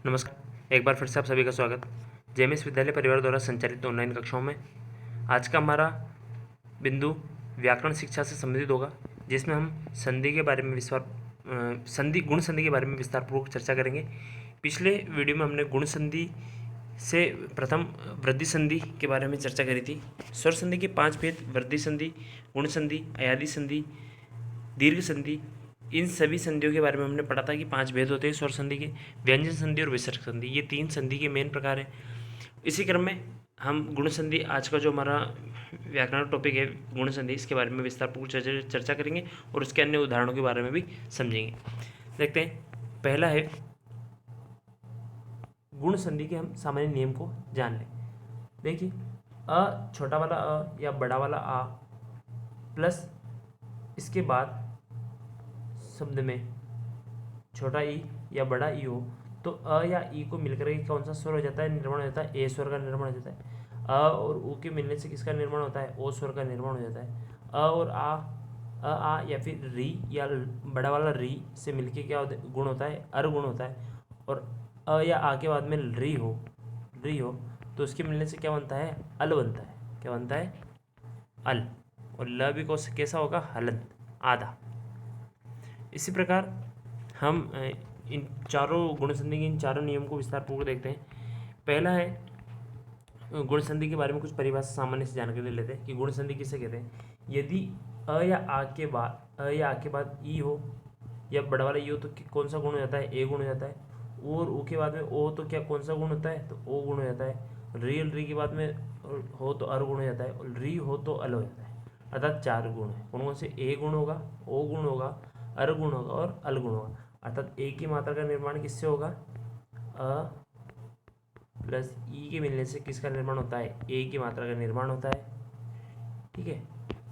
नमस्कार, एक बार फिर से आप सभी का स्वागत। जेएमएस विद्यालय परिवार द्वारा संचालित ऑनलाइन कक्षाओं में आज का हमारा बिंदु व्याकरण शिक्षा से संबंधित होगा, जिसमें हम संधि के बारे में गुण संधि के बारे में विस्तारपूर्वक चर्चा करेंगे। पिछले वीडियो में हमने गुण संधि से प्रथम वृद्धि संधि के बारे में चर्चा करी थी। स्वर संधि के 5 भेद वृद्धि संधि, गुण संधि, अयादि संधि, दीर्घ संधि, इन सभी संधियों के बारे में हमने पढ़ा था कि 5 भेद होते हैं स्वर संधि के, व्यंजन संधि और विसर्ग संधि, ये 3 संधि के मेन प्रकार हैं। इसी क्रम में हम गुण संधि, आज का जो हमारा व्याकरण टॉपिक है गुण संधि, इसके बारे में विस्तारपूर्वक चर्चा करेंगे और उसके अन्य उदाहरणों के बारे में भी समझेंगे। देखते हैं, पहला है गुण संधि के हम सामान्य नियम को जान लें। देखिए, अ छोटा वाला अ या बड़ा वाला आ प्लस इसके बाद शब्द में छोटा ई या बड़ा ई हो तो अ या ई को मिलकर के कौन सा स्वर हो जाता है, निर्माण हो जाता है, ए स्वर का निर्माण हो जाता है। अ और ऊ के मिलने से किसका निर्माण होता है, ओ स्वर का निर्माण हो जाता है। अ और आ या फिर री या बड़ा वाला री से मिलके क्या गुण होता है, अर गुण होता है। और अ या आ के बाद में री हो तो उसके मिलने से क्या बनता है, अल बनता है। क्या बनता है, अल। और ल भी कैसा होगा, हलंत, आधा। इसी प्रकार हम इन चारों गुण संधि के इन चारों नियम को विस्तारपूर्वक देखते हैं। पहला है, गुण संधि के बारे में कुछ परिभाषा सामान्य से जानकारी लेते हैं कि गुण संधि किसे कहते हैं। यदि अ या आ के बाद ई हो या बड़ा वाला ई हो तो कौन सा गुण हो जाता है, ए गुण हो जाता है। और ऊ के बाद में ओ हो तो क्या कौन सा गुण होता है, तो ओ गुण हो जाता है। री के बाद में हो तो अर गुण हो जाता है, और री हो तो अल हो जाता है। अर्थात 4 गुण है। कौन कौन से, ए गुण होगा, ओ गुण होगा, अर गुण होगा और अल गुण होगा। अर्थात ए की मात्रा का निर्माण किससे होगा, अ प्लस ई के मिलने से किसका निर्माण होता है, ए की मात्रा का निर्माण होता है। ठीक है,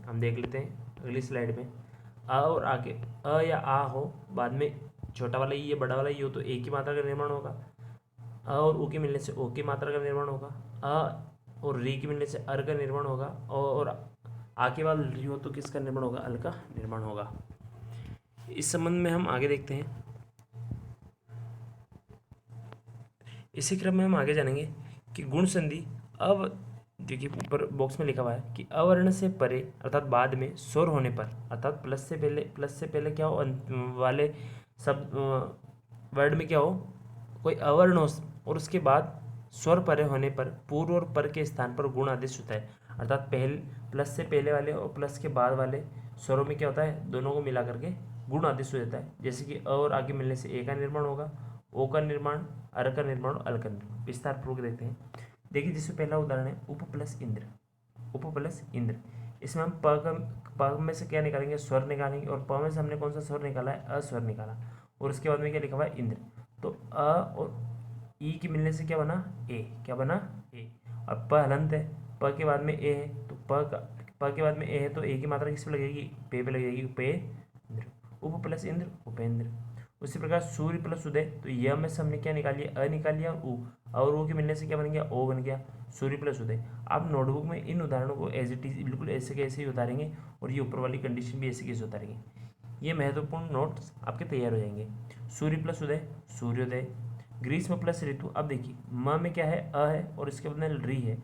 हम देख लेते हैं अगली स्लाइड में। अ और आगे अ या आ हो, बाद में छोटा वाला ई या बड़ा वाला ई हो तो ए की मात्रा का निर्माण होगा। अ और ऊ के मिलने से ओ की मात्रा का निर्माण होगा। अ और री के मिलने से अर का निर्माण होगा। और आ के बाद री हो तो किसका निर्माण होगा, अल का निर्माण होगा। इस संबंध में हम आगे देखते हैं। इसी क्रम में हम आगे जानेंगे कि गुण संधि, अब देखिए ऊपर बॉक्स में लिखा हुआ है कि अवर्ण से परे अर्थात बाद में स्वर होने पर, अर्थात प्लस से पहले क्या हो, अंत वाले सब वर्ड में क्या हो, कोई अवर्ण हो और उसके बाद स्वर परे होने पर पूर्व और पर के स्थान पर गुण आदेश होता है। अर्थात प्लस से पहले वाले और प्लस के बाद वाले स्वरों में क्या होता है, दोनों को मिला करके गुण आदेश हो जाता है। जैसे कि अ और आगे मिलने से ए का निर्माण होगा, ओ का निर्माण, अर का निर्माण और अल का निर्माण। विस्तार पूर्वक देखते हैं। देखिए, जिसमें पहला उदाहरण है उप प्लस इंद्र। उप प्लस इंद्र, इसमें हम प में से क्या निकालेंगे, स्वर निकालेंगे। और प में से हमने कौन सा स्वर निकाला है, अस्वर निकाला। और उसके बाद में क्या लिखा हुआ है, इंद्र। तो अ और ई के मिलने से क्या बना, ए। क्या बना, ए। और प हलंत है, प के बाद में ए है तो प के बाद में ए है तो ए की मात्रा किस पे लगेगी, पे पे लगेगी, पे इंद्र। उप प्लस इंद्र, उपेंद्र। उसी प्रकार सूर्य प्लस उदय, तो यह में से हमने क्या निकाल लिया, अ निकाल लिया, और ऊ के मिलने से क्या बन गया, ओ बन गया। सूर्य प्लस उदय। आप नोटबुक में इन उदाहरणों को एज इट इज बिल्कुल ऐसे के ऐसे ही उतारेंगे और ये ऊपर वाली कंडीशन भी ऐसे के ऐसे उतारेंगे। ये महत्वपूर्ण नोट्स आपके तैयार हो जाएंगे। सूर्य प्लस उदय, सूर्योदय। ग्रीष्म प्लस ऋतु, अब देखिए म में क्या है, अ है और इसके बाद में री है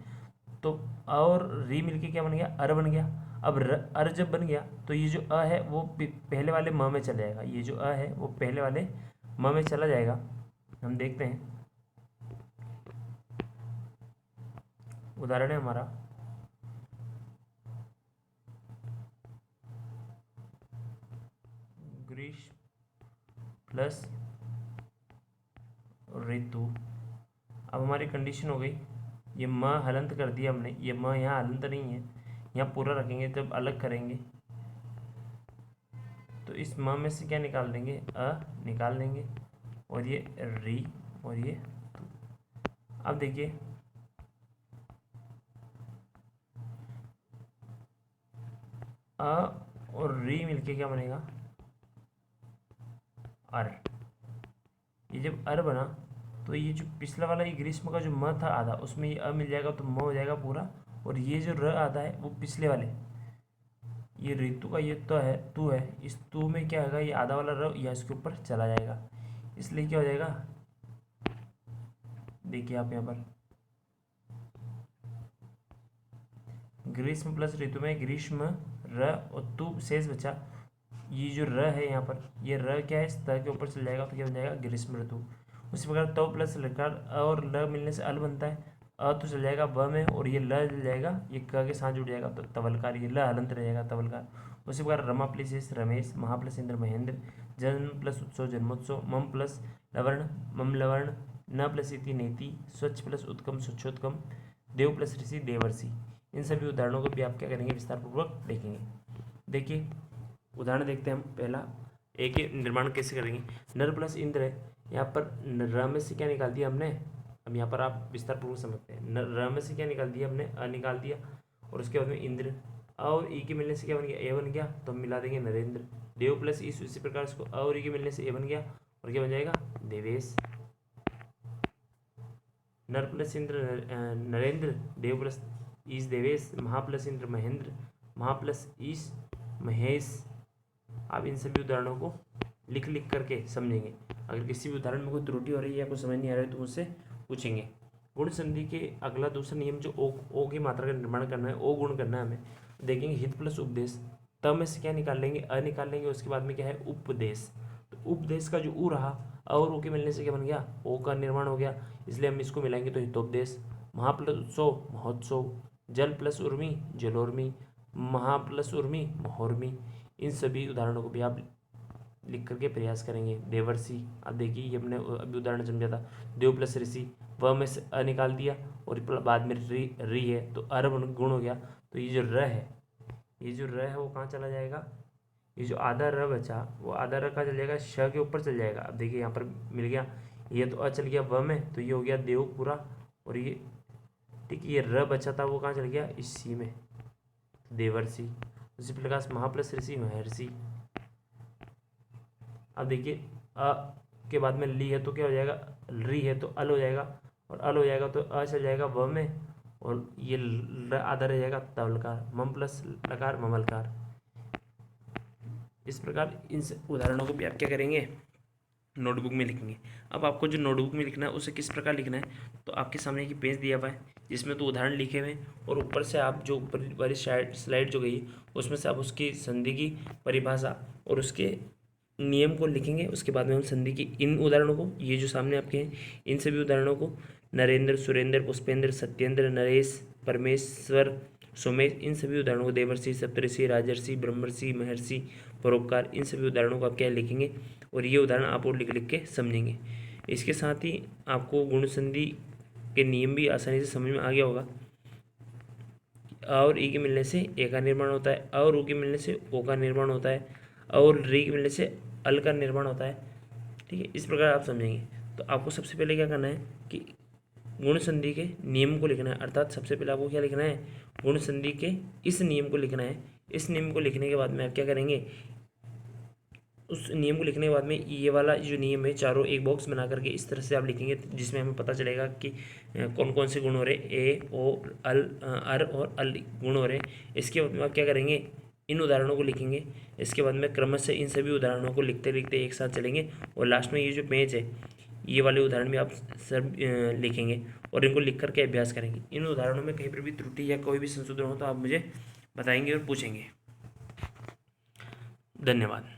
तो अ और री मिलके क्या बन गया, अर बन गया। अब अर जब बन गया तो ये जो अ है वो पहले वाले म में चला जाएगा। ये जो अ है वो पहले वाले म में चला जाएगा। हम देखते हैं, उदाहरण है हमारा ग्रीष्म प्लस ऋतु। अब हमारी कंडीशन हो गई, ये म हलंत कर दिया हमने, ये म यहाँ हलंत नहीं है, यहाँ पूरा रखेंगे। जब अलग करेंगे तो इस म में से क्या निकाल देंगे, अ निकाल देंगे और ये री और ये तु। अब देखिए, अ और री मिलके क्या बनेगा, अर। ये जब अर बना तो ये जो पिछला वाला ये ग्रीष्म का जो म था आधा, उसमें ये अ मिल जाएगा तो म हो जाएगा पूरा। और ये जो र आधा है वो पिछले वाले, ये ऋतु का ये तो है, तू है, इस तू में क्या होगा, ये आधा वाला र या इसके ऊपर चला जाएगा। इसलिए क्या हो जाएगा, देखिए आप यहाँ पर ग्रीष्म प्लस ऋतु में ग्रीष्म र और तू शेष बचा। ये जो र है यहाँ पर, ये र क्या है, इस त के ऊपर चल जाएगा तो क्या बन जाएगा ग्रीष्म ऋतु। उसी प्रकार तो प्लस लकार अ और ल मिलने से अल बनता है। अ तो चल जाएगा ब में और ये ल चल जाएगा, ये क के साथ जुड़ जाएगा तो तवलकार, ये ल हलंत रह जाएगा तवलकार। उसी प्रकार रमा प्लस रमेश, महा प्लस इंद्र महेंद्र, जन्म प्लस उत्सव जन्मोत्सव, मम प्लस लवर्ण मम लवर्ण, न प्लस इति नेति, स्वच्छ प्लस उत्कम स्वच्छोत्कम, देव प्लस ऋषि देवर्षि। इन सभी उदाहरणों को भी आप क्या करेंगे, विस्तार पूर्वक देखेंगे। देखिए उदाहरण देखते हैं हम। पहला एक निर्माण कैसे करेंगे। नर प्लस इंद्र है, यहाँ पर र में से क्या निकाल दिया हमने, अब यहाँ पर आप विस्तार पूर्वक समझते हैं। र में से क्या निकाल दिया हमने, अ निकाल दिया, और उसके बाद में इंद्र, अ और ई के मिलने से क्या बन गया, ए बन गया, तो हम मिला देंगे नरेंद्र। देव प्लस ईश, इसी प्रकार इसको अ और ई के मिलने से ए बन गया और क्या बन जाएगा देवेश। नर प्लस इंद्र नरेंद्र, देव प्लस ईश देवेश, महा प्लस इंद्र महेंद्र, महा प्लस ईश महेश। आप इन सभी उदाहरणों को लिख लिख करके समझेंगे। अगर किसी भी उदाहरण में कोई त्रुटि हो रही है या कुछ समझ नहीं आ रहा है तो मुझसे पूछेंगे। गुण संधि के अगला दूसरा नियम जो ओ की मात्रा का निर्माण करना है, ओ गुण करना है हमें। देखेंगे हित प्लस उपदेश, तब में से क्या निकाल लेंगे, अ निकाल लेंगे, उसके बाद में क्या है उपदेश। तो उपदेश का जो ऊ रहा, अ और ओ के मिलने से क्या बन गया, ओ का निर्माण हो गया, इसलिए हम इसको मिलाएंगे तो हितोपदेश। महा प्लस उत्सव महोत्सव, जल प्लस उर्मी जलोर्मी, महा प्लस उर्मी महोर्मी। इन सभी उदाहरणों को भी आप लिख करके प्रयास करेंगे। देवर्षि, अब देखिए ये हमने अभी उदाहरण समझा था। देव प्लस ऋषि, व में से अ निकाल दिया और बाद में री है तो अर गुण हो गया। तो ये जो र है, ये जो र है वो कहाँ चला जाएगा, ये जो आधा र बचा वो आधा र कहाँ चल जाएगा, श के ऊपर चल जाएगा। अब देखिए यहाँ पर मिल गया, ये तो अ चल गया व में, तो ये हो गया देव पूरा, और ये ठीक ये र बचा था वो कहाँ चल गया, इस सी में, देवर्षि। उसी प्रकार महा प्लस ऋषि महर्षि। अब देखिए अ के बाद में ली है तो क्या हो जाएगा, री है तो अल हो जाएगा, और अल हो जाएगा तो अ चल जाएगा व में, और ये आधा रह जाएगा तवलकार। मम प्लस लकार ममलकार। इस प्रकार इन उदाहरणों को भी आप क्या करेंगे, नोटबुक में लिखेंगे। अब आपको जो नोटबुक में लिखना है उसे किस प्रकार लिखना है, तो आपके सामने एक पेज दिया हुआ है जिसमें तो उदाहरण लिखे हुए हैं, और ऊपर से आप जो ऊपर वाली स्लाइड जो गई उसमें से आप उसकी संधि की परिभाषा और उसके नियम को लिखेंगे। उसके बाद में हम संधि की इन उदाहरणों को, ये जो सामने आपके हैं इन सभी उदाहरणों को, नरेंद्र सुरेंद्र पुष्पेंद्र सत्येंद्र नरेश परमेश्वर सोमेश, इन सभी उदाहरणों को, देवर्षि सप्तऋषि राजर्षि ब्रह्मर्षि महर्षि परोपकार, इन सभी उदाहरणों को आप क्या लिखेंगे, और ये उदाहरण आप और लिख लिख के समझेंगे। इसके साथ ही आपको गुण संधि के नियम भी आसानी से समझ में आ गया होगा। अ और ई के मिलने से ए का निर्माण होता है, अ और ऊ के मिलने से ओ का निर्माण होता है, अ और री के मिलने से अल का निर्माण होता है। ठीक है, इस प्रकार आप समझेंगे। तो आपको सबसे पहले क्या करना है कि गुण संधि के नियम को लिखना है, अर्थात सबसे पहले आपको क्या लिखना है, गुण संधि के इस नियम को लिखना है। इस नियम को लिखने के बाद में आप क्या करेंगे, उस नियम को लिखने के बाद में ये वाला जो नियम है चारों एक बॉक्स बना करके इस तरह से आप लिखेंगे, जिसमें हमें पता चलेगा कि कौन कौन से गुण हो रहे, ए ओ अल अर और अल गुण हो रहे। इसके बाद में आप क्या करेंगे, इन उदाहरणों को लिखेंगे। इसके बाद में क्रमशः इन सभी उदाहरणों को लिखते लिखते एक साथ चलेंगे, और लास्ट में ये जो पेज है ये वाले उदाहरण भी आप सब लिखेंगे और इनको लिख करके अभ्यास करेंगे। इन उदाहरणों में कहीं पर भी त्रुटि या कोई भी संशोधन हो तो आप मुझे बताएंगे और पूछेंगे। धन्यवाद।